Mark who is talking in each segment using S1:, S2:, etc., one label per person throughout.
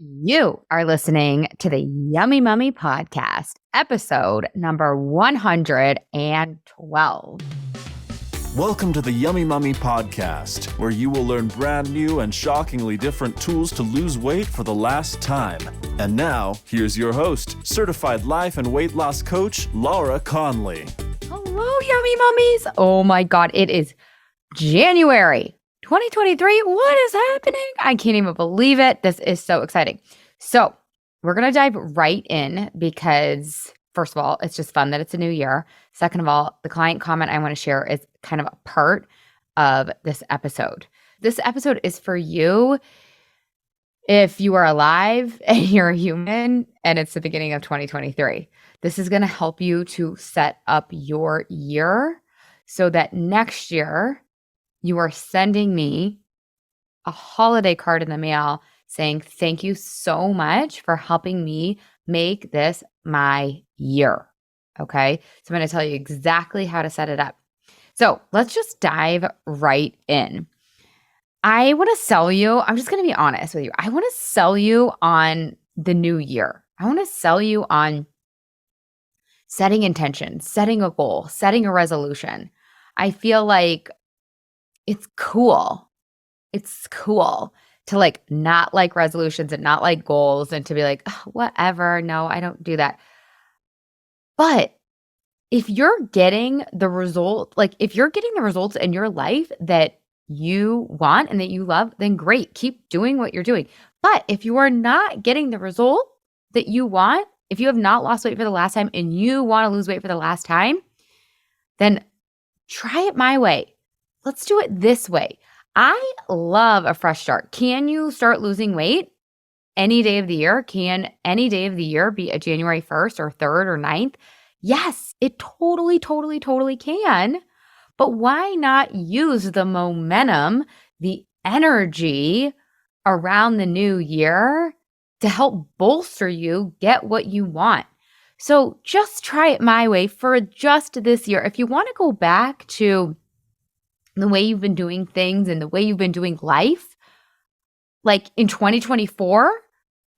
S1: You are listening to the Yummy Mummy Podcast, episode number 112.
S2: Welcome to the Yummy Mummy Podcast, where you will learn brand new and shockingly different tools to lose weight for the last time. And now, here's your host, certified life and weight loss coach, Laura Conley.
S1: Hello, Yummy Mummies. Oh my God, it is January 2023. What is happening? I can't even believe it. This is so exciting. So we're going to dive right in because, first of all, it's just fun that it's a new year. Second of all, the client comment I want to share is kind of a part of this episode. This episode is for you if you are alive and you're a human and it's the beginning of 2023. This is going to help you to set up your year so that next year you are sending me a holiday card in the mail saying, thank you so much for helping me make this my year. Okay. So I'm going to tell you exactly how to set it up. So let's just dive right in. I want to sell you. I'm just going to be honest with you. I want to sell you on the new year. I want to sell you on setting intentions, setting a goal, setting a resolution. I feel like it's cool. It's cool to not like resolutions and not like goals and to be like, oh, whatever. No, I don't do that. But if you're getting the result, if you're getting the results in your life that you want and that you love, then great. Keep doing what you're doing. But if you are not getting the result that you want, if you have not lost weight for the last time and you want to lose weight for the last time, then try it my way. Let's do it this way. I love a fresh start. Can you start losing weight any day of the year? Can any day of the year be a January 1st or 3rd or 9th? Yes, it totally can. But why not use the momentum, the energy around the new year to help bolster you get what you want? So just try it my way for just this year. If you want to go back to the way you've been doing things and the way you've been doing life, like in 2024,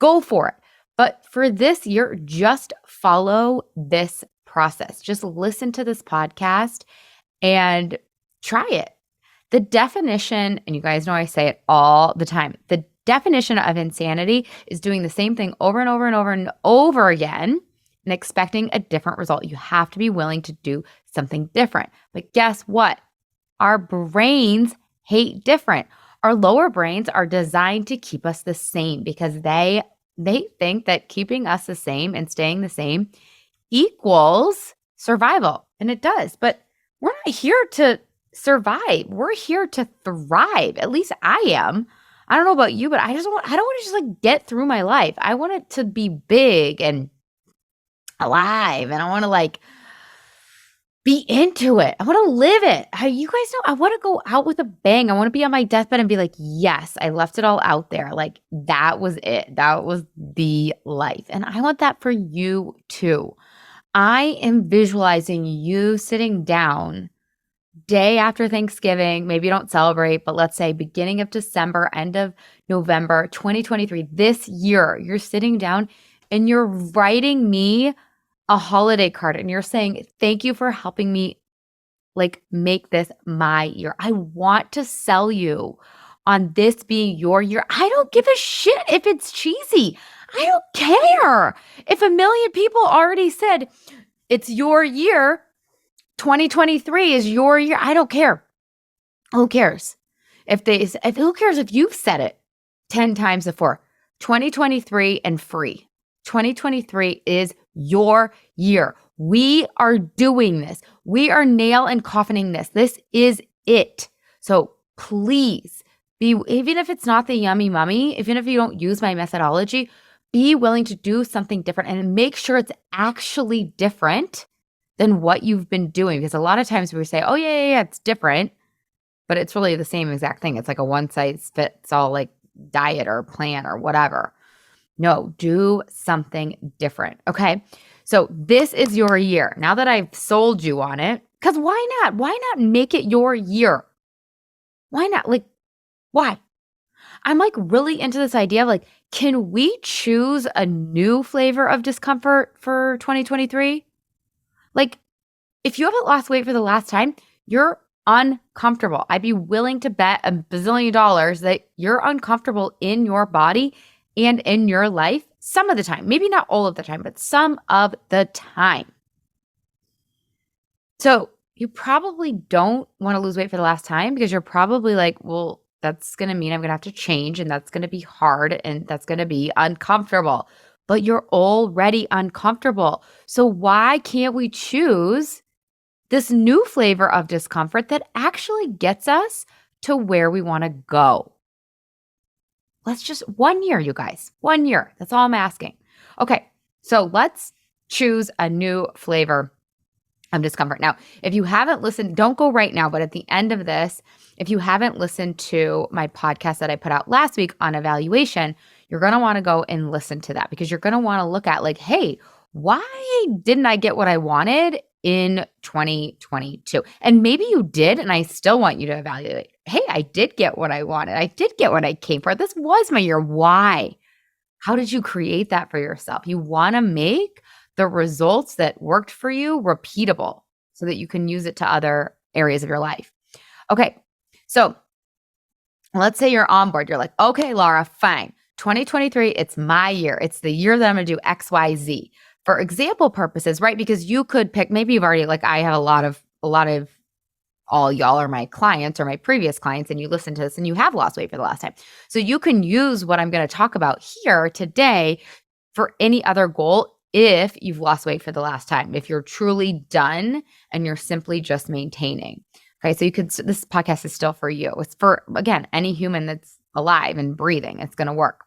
S1: go for it. But for this year, just follow this process. Just listen to this podcast and try it. The definition, and you guys know I say it all the time, the definition of insanity is doing the same thing over and over and over and over again and expecting a different result. You have to be willing to do something different. But guess what? Our brains hate different. Our lower brains are designed to keep us the same because they think that keeping us the same and staying the same equals survival. And it does. But we're not here to survive. We're here to thrive. At least I am. I don't know about you, but I don't want to just get through my life. I want it to be big and alive. And I want to be into it. I want to live it. You guys know, I want to go out with a bang. I want to be on my deathbed and be like, yes, I left it all out there. That was it. That was the life. And I want that for you too. I am visualizing you sitting down day after Thanksgiving. Maybe you don't celebrate, but let's say beginning of December, end of November, 2023, this year, you're sitting down and you're writing me a holiday card and you're saying, thank you for helping me make this my year. I want to sell you on this being your year. I don't give a shit if it's cheesy. I don't care. If 1 million people already said it's your year, 2023 is your year, I don't care. Who cares? Who cares if you've said it 10 times before? 2023 and free. 2023 is your year. We are doing this. We are nail and coffining this. This is it. So please even if it's not the Yummy Mummy, even if you don't use my methodology, be willing to do something different and make sure it's actually different than what you've been doing. Because a lot of times we say, oh yeah, it's different, but it's really the same exact thing. It's like a one size fits all diet or plan or whatever. No, do something different. Okay. So this is your year. Now that I've sold you on it, because why not? Why not make it your year? Why not? Why? I'm really into this idea of Can we choose a new flavor of discomfort for 2023? Like, if you haven't lost weight for the last time, you're uncomfortable. I'd be willing to bet a bazillion dollars that you're uncomfortable in your body and in your life some of the time. Maybe not all of the time, but some of the time. So you probably don't want to lose weight for the last time because you're probably like, well, that's going to mean I'm going to have to change and that's going to be hard and that's going to be uncomfortable. But you're already uncomfortable. So why can't we choose this new flavor of discomfort that actually gets us to where we want to go? Let's just 1 year, you guys. 1 year. That's all I'm asking. Okay, so let's choose a new flavor of discomfort. Now, if you haven't listened, don't go right now, but at the end of this, if you haven't listened to my podcast that I put out last week on evaluation, you're going to want to go and listen to that because you're going to want to look at like, hey, why didn't I get what I wanted in 2022? And maybe you did, and I still want you to evaluate. Hey, I did get what I wanted. I did get what I came for. This was my year. Why? How did you create that for yourself? You want to make the results that worked for you repeatable so that you can use it to other areas of your life. Okay, so let's say you're on board. You're like, okay, Laura, fine. 2023, it's my year. It's the year that I'm going to do X, Y, Z. For example purposes, right? Because you could pick, maybe you've already, like I have a lot of all y'all are my clients or my previous clients, and you listen to this and you have lost weight for the last time. So you can use what I'm going to talk about here today for any other goal if you've lost weight for the last time, if you're truly done and you're simply just maintaining. Okay, so this podcast is still for you. It's for, again, any human that's alive and breathing. It's going to work.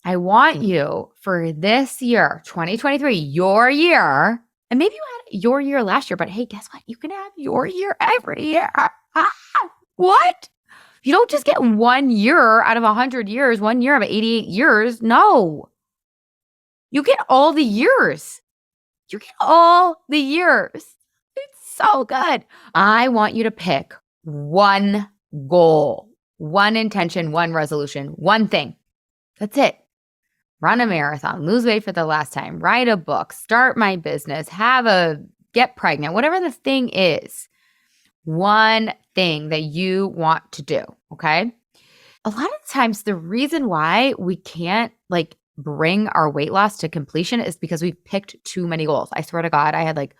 S1: I want you for this year, 2023, your year, and maybe you had your year last year, but hey, guess what? You can have your year every year. What? You don't just get 1 year out of 100 years, 1 year out of 88 years. No. You get all the years. You get all the years. It's so good. I want you to pick one goal, one intention, one resolution, one thing. That's it. Run a marathon, lose weight for the last time, write a book, start my business, get pregnant, whatever the thing is. One thing that you want to do, okay? A lot of times the reason why we can't bring our weight loss to completion is because we've picked too many goals. I swear to God, I had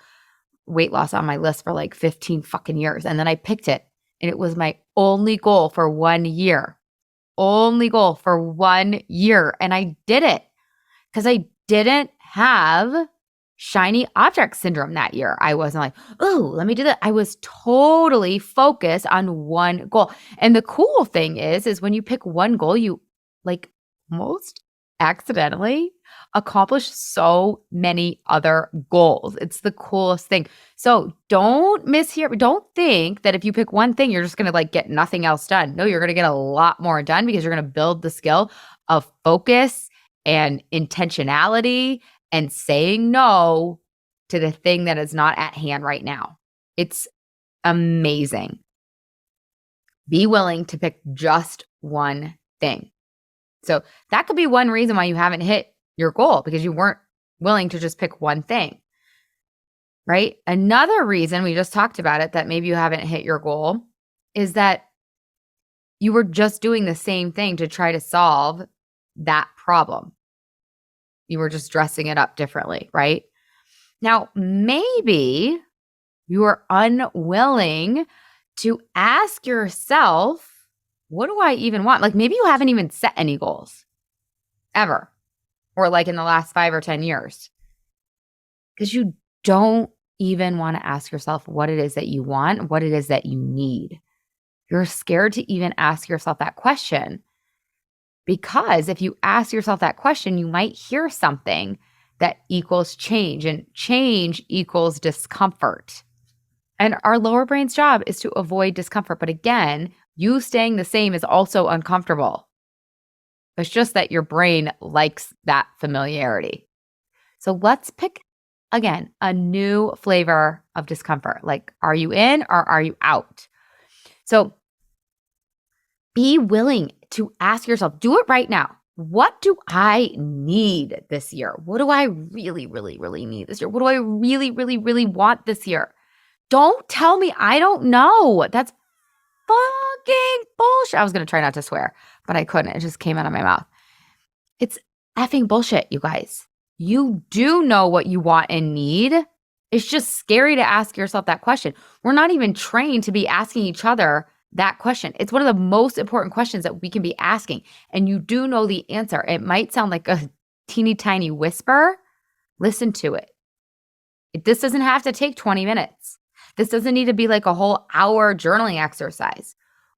S1: weight loss on my list for 15 fucking years. And then I picked it and it was my only goal for 1 year. Only goal for 1 year. And I did it because I didn't have shiny object syndrome that year. I wasn't like, oh, let me do that. I was totally focused on one goal. And the cool thing is when you pick one goal, you most accidentally accomplish so many other goals. It's the coolest thing. So don't mishear. Don't think that if you pick one thing, you're just going to get nothing else done. No, you're going to get a lot more done because you're going to build the skill of focus and intentionality and saying no to the thing that is not at hand right now. It's amazing. Be willing to pick just one thing. So that could be one reason why you haven't hit your goal because you weren't willing to just pick one thing, right? Another reason, we just talked about it, that maybe you haven't hit your goal is that you were just doing the same thing to try to solve that problem. You were just dressing it up differently, right? Now, maybe you are unwilling to ask yourself, what do I even want? Maybe you haven't even set any goals ever, or in the last 5 or 10 years, because you don't even want to ask yourself what it is that you want, what it is that you need. You're scared to even ask yourself that question because if you ask yourself that question, you might hear something that equals change, and change equals discomfort. And our lower brain's job is to avoid discomfort. But again, you staying the same is also uncomfortable. It's just that your brain likes that familiarity. So let's pick, again, a new flavor of discomfort. Are you in or are you out? So be willing to ask yourself, do it right now. what do I need this year? What do I really, really, really need this year? What do I really, really, really want this year? Don't tell me I don't know. That's fucking bullshit. I was going to try not to swear, but I couldn't. It just came out of my mouth. It's effing bullshit, you guys. You do know what you want and need. It's just scary to ask yourself that question. We're not even trained to be asking each other that question. It's one of the most important questions that we can be asking. And you do know the answer. It might sound like a teeny tiny whisper. Listen to it. This doesn't have to take 20 minutes. This doesn't need to be like a whole hour journaling exercise.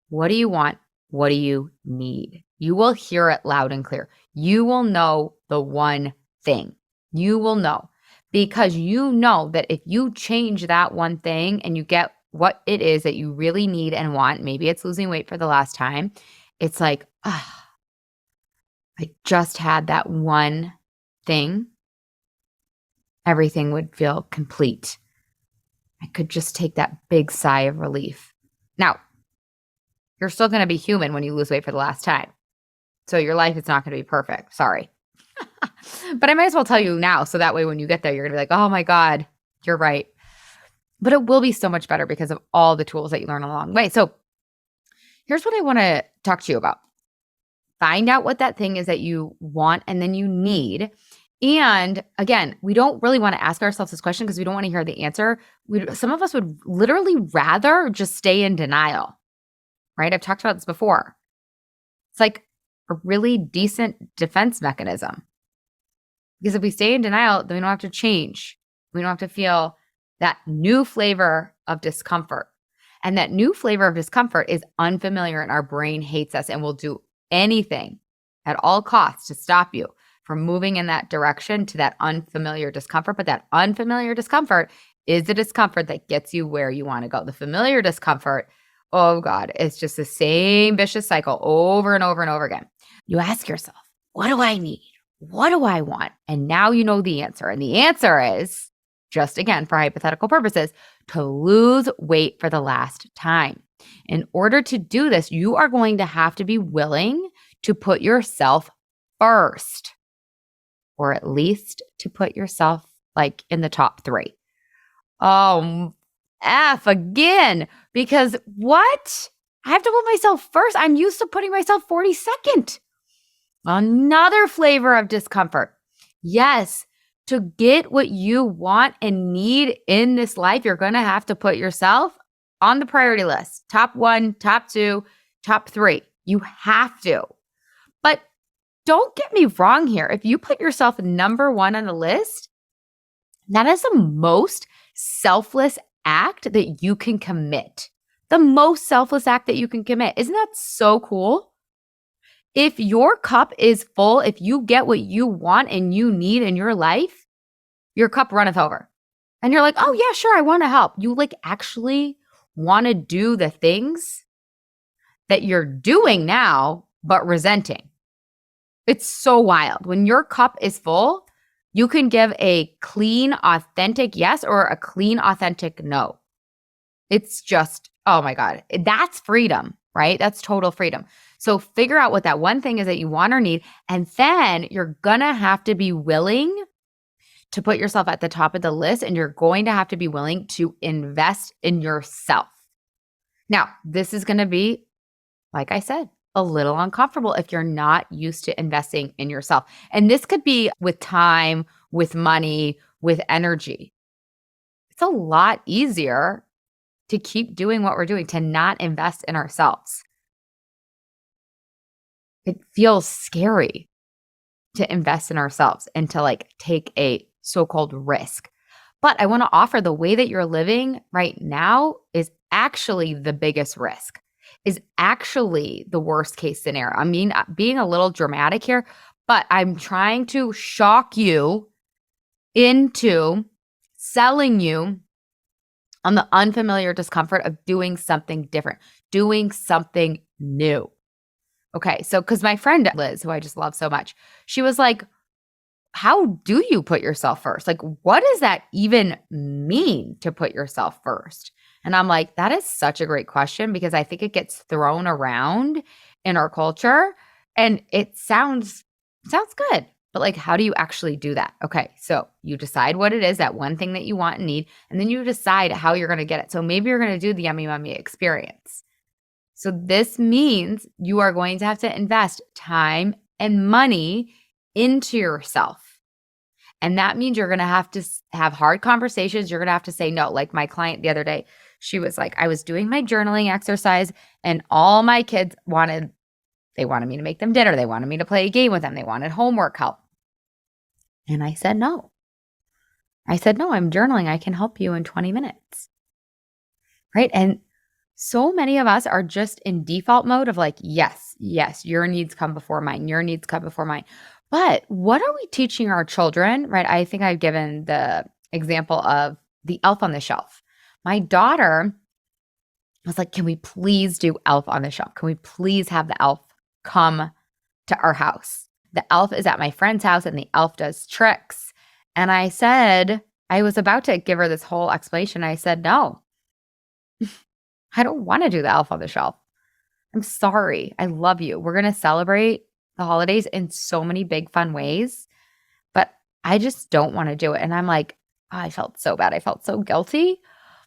S1: What do you want? What do you need? You will hear it loud and clear. You will know the one thing. You will know, because you know that if you change that one thing and you get what it is that you really need and want, maybe it's losing weight for the last time. It's like, I just had that one thing. Everything would feel complete. I could just take that big sigh of relief. Now, you're still going to be human when you lose weight for the last time. So your life is not going to be perfect. Sorry. But I might as well tell you now, so that way when you get there, you're going to be like, oh my God, you're right. But it will be so much better because of all the tools that you learn along the way. So here's what I want to talk to you about. Find out what that thing is that you want and then you need. And again, we don't really want to ask ourselves this question because we don't want to hear the answer. Some of us would literally rather just stay in denial, right? I've talked about this before. It's like a really decent defense mechanism. Because if we stay in denial, then we don't have to change. We don't have to feel that new flavor of discomfort. And that new flavor of discomfort is unfamiliar, and our brain hates us and will do anything at all costs to stop you from moving in that direction to that unfamiliar discomfort. But that unfamiliar discomfort is the discomfort that gets you where you want to go. The familiar discomfort, oh God, it's just the same vicious cycle over and over and over again. You ask yourself, what do I need? What do I want? And now you know the answer. And the answer is, just again, for hypothetical purposes, to lose weight for the last time. In order to do this, you are going to have to be willing to put yourself first, or at least to put yourself like in the top 3. Oh, F again, because what? I have to put myself first. I'm used to putting myself 42nd. Another flavor of discomfort. Yes, to get what you want and need in this life, you're going to have to put yourself on the priority list. Top 1, top 2, top 3. You have to. But don't get me wrong here. If you put yourself number 1 on the list, that is the most selfless act that you can commit. The most selfless act that you can commit. Isn't that so cool? If your cup is full, if you get what you want and you need in your life, your cup runneth over. And you're like, oh yeah, sure, I want to help. You like actually want to do the things that you're doing now, but resenting. It's so wild. When your cup is full, you can give a clean, authentic yes or a clean, authentic no. It's just, oh my God, that's freedom, right? That's total freedom. So figure out what that one thing is that you want or need, and then you're going to have to be willing to put yourself at the top of the list, and you're going to have to be willing to invest in yourself. Now, this is going to be, like I said, a little uncomfortable if you're not used to investing in yourself. And this could be with time, with money, with energy. It's a lot easier to keep doing what we're doing, to not invest in ourselves. It feels scary to invest in ourselves and to like take a so-called risk. But I want to offer the way that you're living right now is actually the biggest risk, is actually the worst case scenario. I mean, being a little dramatic here, but I'm trying to shock you into selling you on the unfamiliar discomfort of doing something different, doing something new. Okay, so because my friend Liz, who I just love so much, she was like, how do you put yourself first? Like, what does that even mean to put yourself first? And I'm like, that is such a great question, because I think it gets thrown around in our culture and it sounds Sounds good. But like, how do you actually do that? Okay, so you decide what it is, that one thing that you want and need, and then you decide how you're going to get it. So maybe you're going to do the Yummy Mummy experience. So this means you are going to have to invest time and money into yourself. And that means you're going to have to have hard conversations. You're going to have to say no. Like my client the other day, she was like, I was doing my journaling exercise and all my kids wanted me to make them dinner. They wanted me to play a game with them. They wanted homework help. And I said, no. I'm journaling. I can help you in 20 minutes. Right? And so many of us are just in default mode of like, yes, your needs come before mine. Your needs come before mine. But what are we teaching our children? Right? I think I've given the example of the elf on the shelf. My daughter was like, can we please do elf on the shelf? Can we please have the elf come to our house? The elf is at my friend's house and the elf does tricks. And I said, I was about to give her this whole explanation. I said, no, I don't want to do the elf on the shelf. I'm sorry. I love you. We're going to celebrate the holidays in so many big, fun ways, but I just don't want to do it. And I'm like, oh, I felt so bad. I felt so guilty.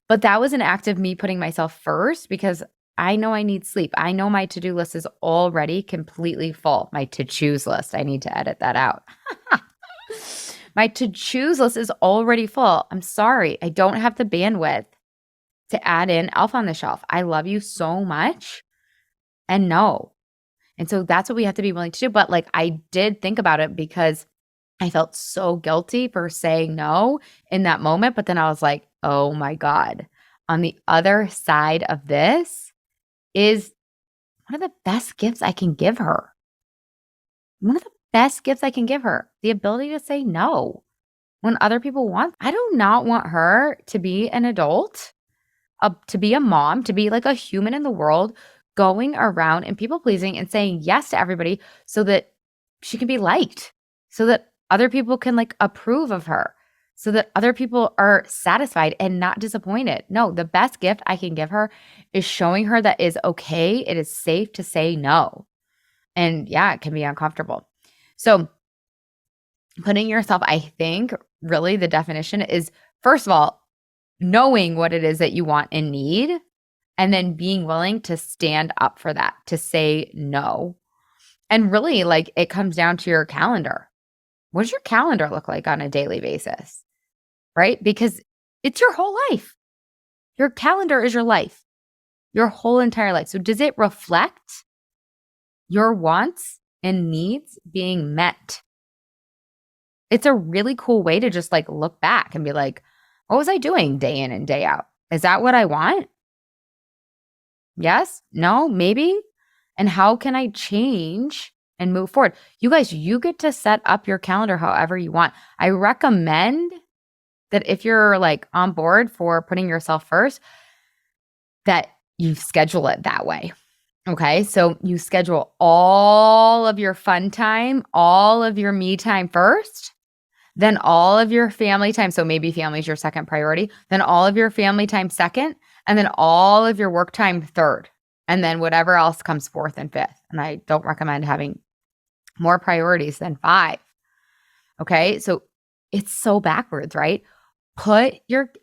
S1: But that was an act of me putting myself first because I know I need sleep. I know my to-do list is already completely full. My to-choose list. I need to edit that out. My to-choose list is already full. I'm sorry. I don't have the bandwidth to add in elf on the shelf. I love you so much. And no. And so that's what we have to be willing to do. But like I did think about it because I felt so guilty for saying no in that moment. But then I was like, oh my God, on the other side of this is one of the best gifts I can give her. One of the best gifts I can give her, the ability to say no when other people want. I do not want her to be an adult, to be a mom, to be like a human in the world, going around and people pleasing and saying yes to everybody so that she can be liked, so that other people can like approve of her, so that other people are satisfied and not disappointed. No, the best gift I can give her is showing her that is okay. It is safe to say no. And yeah, it can be uncomfortable. So putting yourself, I think really the definition is, first of all, knowing what it is that you want and need, and then being willing to stand up for that, to say no. And really, like, it comes down to your calendar. What does your calendar look like on a daily basis? Right? Because it's your whole life. Your calendar is your life, your whole entire life. So does it reflect your wants and needs being met? It's a really cool way to just like look back and be like, what was I doing day in and day out? Is that what I want? Yes? No? Maybe? And how can I change and move forward? You guys, you get to set up your calendar however you want. I recommend that if you're like on board for putting yourself first, that you schedule it that way. Okay? So you schedule all of your fun time, all of your me time first, then all of your family time. So maybe family is your second priority, then all of your family time second, and then all of your work time third, and then whatever else comes fourth and fifth. And I don't recommend having more priorities than 5. Okay? So it's so backwards, right?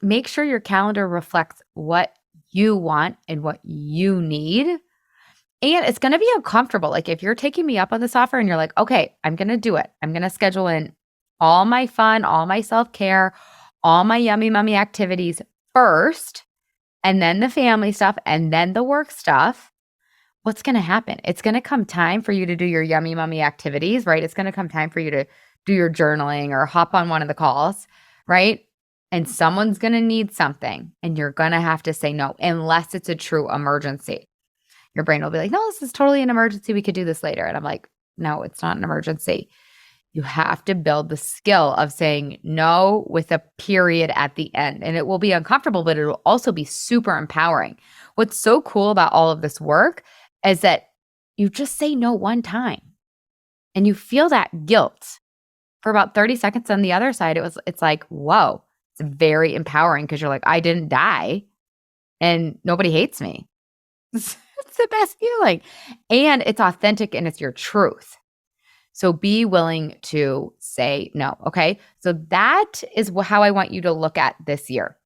S1: Make sure your calendar reflects what you want and what you need. And it's going to be uncomfortable. Like if you're taking me up on this offer and you're like, okay, I'm going to do it. I'm going to schedule in all my fun, all my self-care, all my yummy mummy activities first, and then the family stuff, and then the work stuff. What's going to happen? It's going to come time for you to do your yummy mummy activities, right? It's going to come time for you to do your journaling or hop on one of the calls, right? And someone's going to need something, and you're going to have to say no, unless it's a true emergency. Your brain will be like, no, this is totally an emergency. We could do this later. And I'm like, no, it's not an emergency. You have to build the skill of saying no with a period at the end. And it will be uncomfortable, but it will also be super empowering. What's so cool about all of this work is that you just say no one time and you feel that guilt for about 30 seconds. On the other side, it's like, whoa, it's very empowering because you're like, I didn't die and nobody hates me. It's the best feeling. And it's authentic and it's your truth. So be willing to say no. Okay. So that is how I want you to look at this year.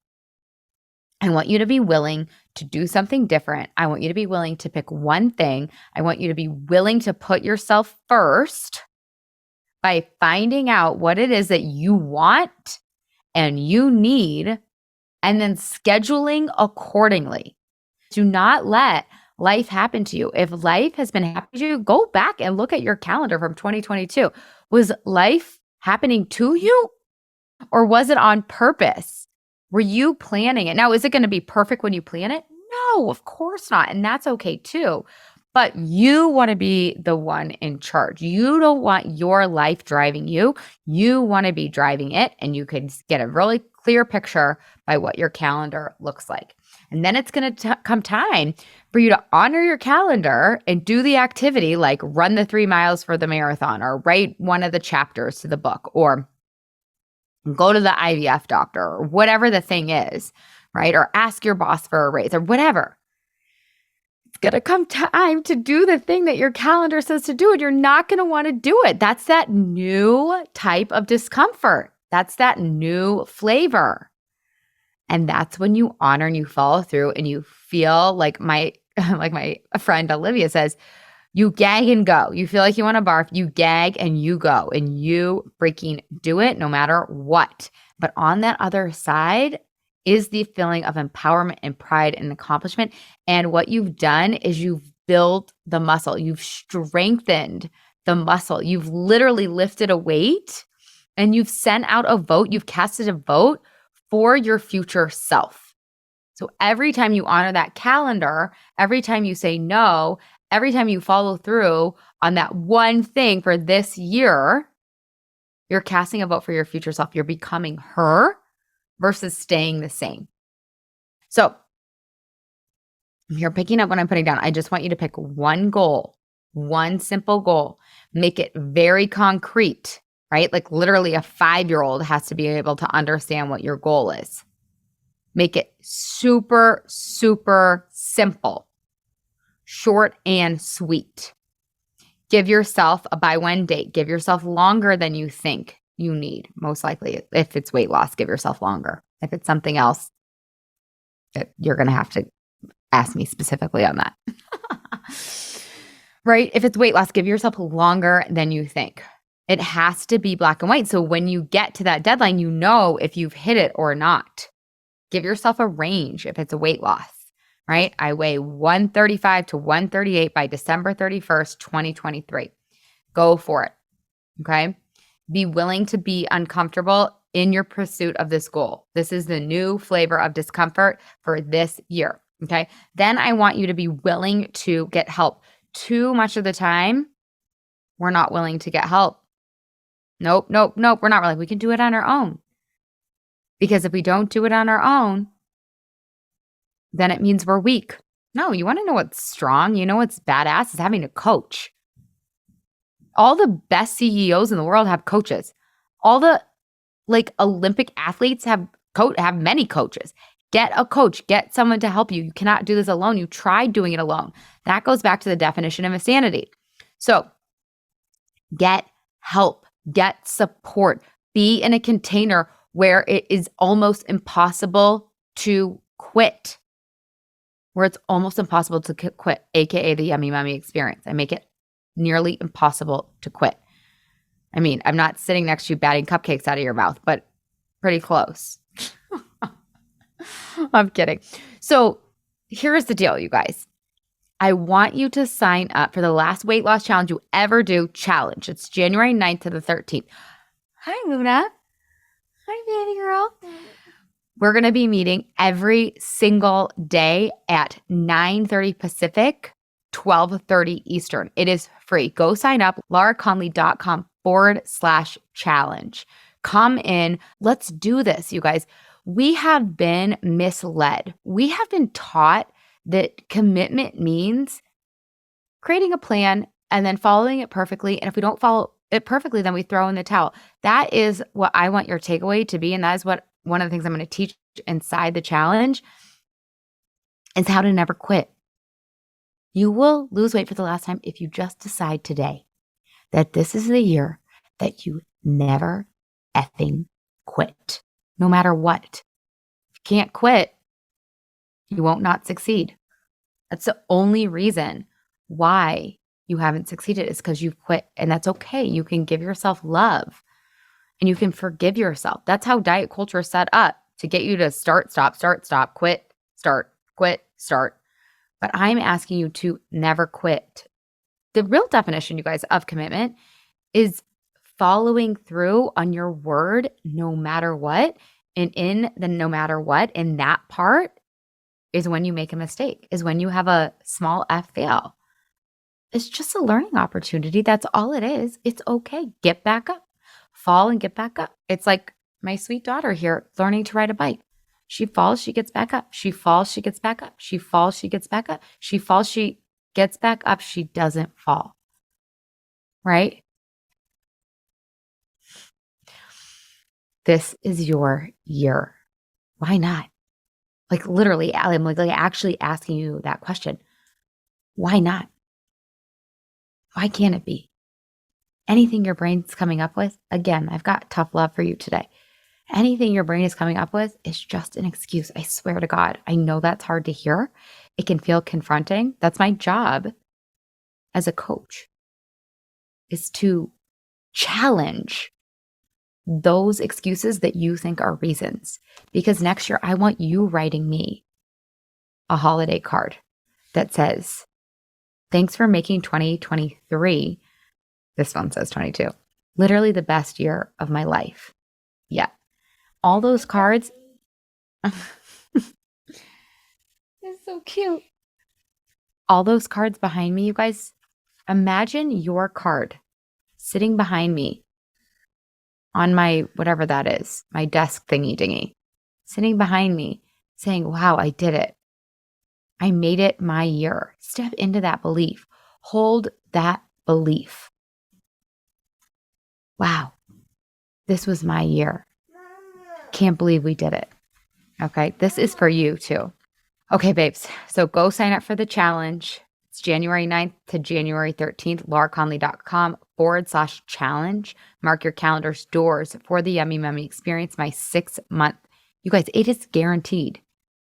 S1: I want you to be willing to do something different. I want you to be willing to pick one thing. I want you to be willing to put yourself first by finding out what it is that you want and you need, and then scheduling accordingly. Do not let life happen to you. If life has been happening to you, go back and look at your calendar from 2022. Was life happening to you, or was it on purpose? Were you planning it? Now, is it going to be perfect when you plan it? No, of course not. And that's okay too. But you want to be the one in charge. You don't want your life driving you. You want to be driving it. And you can get a really clear picture by what your calendar looks like. And then it's going to come time for you to honor your calendar and do the activity like run the 3 miles for the marathon, or write one of the chapters to the book, or go to the IVF doctor, or whatever the thing is, right? Or ask your boss for a raise, or whatever. It's going to come time to do the thing that your calendar says to do, and you're not going to want to do it. That's that new type of discomfort. That's that new flavor. And that's when you honor and you follow through, and you feel like my friend Olivia says, you gag and go. You feel like you want to barf, you gag and you go, and you freaking do it no matter what. But on that other side is the feeling of empowerment and pride and accomplishment. And what you've done is you've built the muscle. You've strengthened the muscle. You've literally lifted a weight, and you've sent out a vote. You've casted a vote for your future self. So every time you honor that calendar, every time you say no, every time you follow through on that one thing for this year, you're casting a vote for your future self. You're becoming her versus staying the same. So if you're picking up what I'm putting down, I just want you to pick one goal, one simple goal. Make it very concrete, right? Like literally a 5-year-old has to be able to understand what your goal is. Make it super, super simple. Short and sweet. Give yourself a by when date. Give yourself longer than you think you need. Most likely, if it's weight loss, give yourself longer. If it's something else, you're going to have to ask me specifically on that. Right? If it's weight loss, give yourself longer than you think. It has to be black and white. So when you get to that deadline, you know if you've hit it or not. Give yourself a range if it's a weight loss. Right? I weigh 135 to 138 by December 31st, 2023. Go for it. Okay? Be willing to be uncomfortable in your pursuit of this goal. This is the new flavor of discomfort for this year. Okay? Then I want you to be willing to get help. Too much of the time, we're not willing to get help. Nope. We're not willing. We can do it on our own. Because if we don't do it on our own, then it means we're weak. No, you want to know what's strong? You know what's badass is having a coach. All the best CEOs in the world have coaches. All the Olympic athletes have many coaches. Get a coach. Get someone to help you. You cannot do this alone. You tried doing it alone. That goes back to the definition of insanity. So get help. Get support. Be in a container where it is almost impossible to quit. Where it's almost impossible to quit, aka the Yummy Mummy experience. I make it nearly impossible to quit. I mean, I'm not sitting next to you batting cupcakes out of your mouth, but pretty close. I'm kidding. So here's the deal, you guys. I want you to sign up for the last weight loss challenge you ever do challenge. It's January 9th to the 13th. Hi, Luna. Hi, baby girl. We're going to be meeting every single day at 9:30 Pacific, 12:30 Eastern. It is free. Go sign up, lauraconley.com/challenge. Come in. Let's do this, you guys. We have been misled. We have been taught that commitment means creating a plan and then following it perfectly. And if we don't follow it perfectly, then we throw in the towel. That is what I want your takeaway to be. And that is what one of the things I'm going to teach inside the challenge is how to never quit. You will lose weight for the last time if you just decide today that this is the year that you never effing quit, no matter what. If you can't quit, you won't not succeed. That's the only reason why you haven't succeeded is because you've quit. And that's okay. You can give yourself love and you can forgive yourself. That's how diet culture is set up, to get you to start, stop, quit, start. But I'm asking you to never quit. The real definition, you guys, of commitment is following through on your word no matter what. And in the no matter what, in that part is when you make a mistake, is when you have a small F fail. It's just a learning opportunity. That's all it is. It's okay. Get back up. Fall and get back up. It's like my sweet daughter here learning to ride a bike. She falls, she gets back up. She falls, she gets back up. She falls, she gets back up. She falls, she gets back up. She doesn't fall. Right? This is your year. Why not? Like literally, I'm like actually asking you that question. Why not? Why can't it be? Anything your brain's coming up with, again, I've got tough love for you today. Anything your brain is coming up with is just an excuse. I swear to God. I know that's hard to hear. It can feel confronting. That's my job as a coach, is to challenge those excuses that you think are reasons. Because next year, I want you writing me a holiday card that says, thanks for making 2023, this one says 22, literally the best year of my life. Yeah. All those cards. It's so cute. All those cards behind me, you guys, imagine your card sitting behind me on my, whatever that is, my desk thingy dingy, sitting behind me saying, wow, I did it. I made it my year. Step into that belief. Hold that belief. Wow, this was my year. Can't believe we did it. Okay, this is for you too. Okay, babes, so go sign up for the challenge. It's January 9th to January 13th, lauraconley.com/challenge. Mark your calendar's doors for the Yummy Mummy Experience, my 6-month. You guys, it is guaranteed.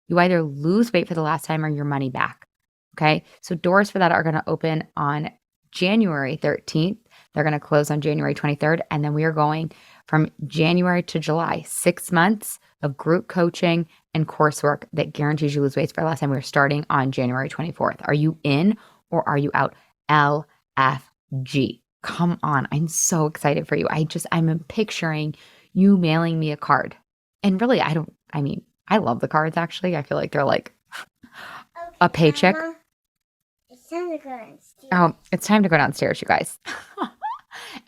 S1: You either lose weight for the last time or your money back. Okay, so doors for that are going to open on January 13th. They're going to close on January 23rd. And then we are going from January to July, 6 months of group coaching and coursework that guarantees you lose weight for the last time. We're starting on January 24th. Are you in or are you out? LFG. Come on. I'm so excited for you. I'm picturing you mailing me a card. And really, I love the cards actually. I feel like they're like a paycheck.
S3: Mama, it's time to go downstairs.
S1: Oh, it's time to go downstairs, you guys.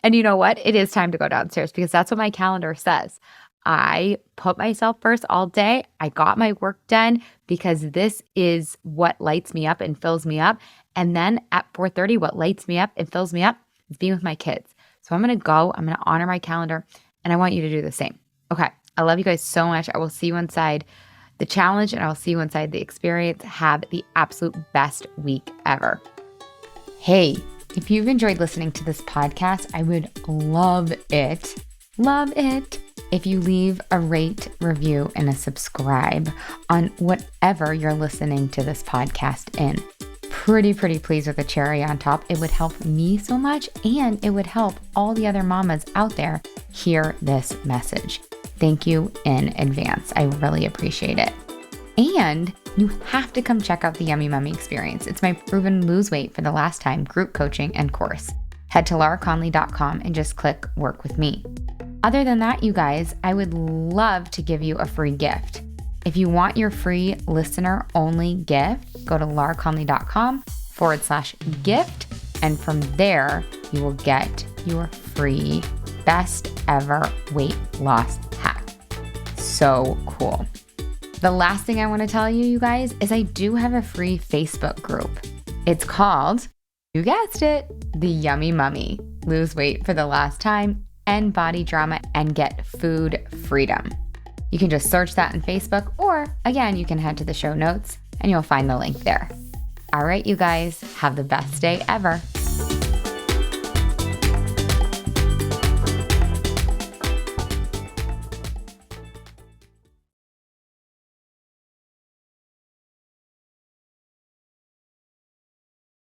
S1: And you know what? It is time to go downstairs because that's what my calendar says. I put myself first all day. I got my work done because this is what lights me up and fills me up. And then at 4:30, what lights me up and fills me up is being with my kids. So I'm going to go. I'm going to honor my calendar. And I want you to do the same. Okay. I love you guys so much. I will see you inside the challenge and I will see you inside the experience. Have the absolute best week ever. Hey, if you've enjoyed listening to this podcast, I would love it if you leave a rate, review, and a subscribe on whatever you're listening to this podcast in. Pretty pleased with a cherry on top. It would help me so much and it would help all the other mamas out there hear this message. Thank you in advance. I really appreciate it. And you have to come check out the Yummy Mummy Experience. It's my proven lose weight for the last time group coaching and course. Head to lauraconley.com and just click work with me. Other than that, you guys, I would love to give you a free gift. If you want your free listener only gift, go to lauraconley.com/gift. And from there, you will get your free best ever weight loss hack. So cool. The last thing I want to tell you, you guys, is I do have a free Facebook group. It's called, you guessed it, the Yummy Mummy. Lose weight for the last time, end body drama, and get food freedom. You can just search that in Facebook, or again, you can head to the show notes and you'll find the link there. All right, you guys, have the best day ever.